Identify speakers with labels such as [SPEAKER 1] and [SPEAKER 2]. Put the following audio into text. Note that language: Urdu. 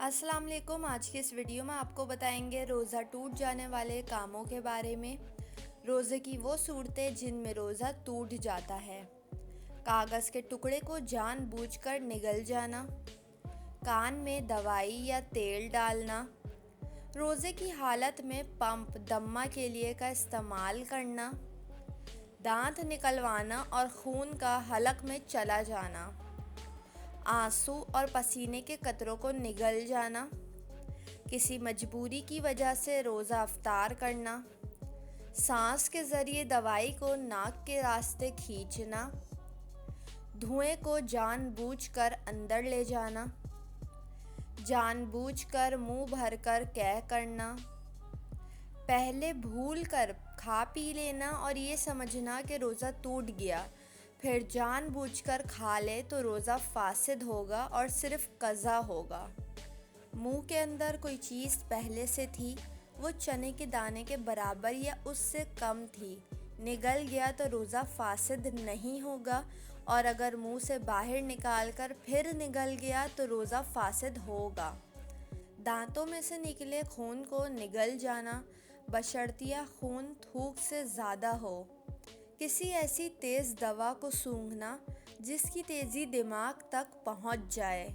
[SPEAKER 1] السلام علیکم۔ آج کی اس ویڈیو میں آپ کو بتائیں گے روزہ ٹوٹ جانے والے کاموں کے بارے میں۔ روزے کی وہ صورتیں جن میں روزہ ٹوٹ جاتا ہے: کاغذ کے ٹکڑے کو جان بوجھ کر نگل جانا، کان میں دوائی یا تیل ڈالنا، روزے کی حالت میں پمپ دمہ کے لیے کا استعمال کرنا، دانت نکلوانا اور خون کا حلق میں چلا جانا، آنسو اور پسینے کے قطروں کو نگل جانا، کسی مجبوری کی وجہ سے روزہ افطار کرنا، سانس کے ذریعے دوائی کو ناک کے راستے کھینچنا، دھوئیں کو جان بوجھ کر اندر لے جانا، جان بوجھ کر منہ بھر کر قے کرنا، پہلے بھول کر کھا پی لینا اور یہ سمجھنا کہ روزہ ٹوٹ گیا، پھر جان بوجھ کر کھا لے تو روزہ فاسد ہوگا اور صرف قضا ہوگا۔ منہ کے اندر کوئی چیز پہلے سے تھی، وہ چنے کے دانے کے برابر یا اس سے کم تھی، نگل گیا تو روزہ فاسد نہیں ہوگا، اور اگر منہ سے باہر نکال کر پھر نگل گیا تو روزہ فاسد ہوگا۔ دانتوں میں سے نکلے خون کو نگل جانا، بشرطیہ خون تھوک سے زیادہ ہو۔ کسی ایسی تیز دوا کو سونگھنا جس کی تیزی دماغ تک پہنچ جائے۔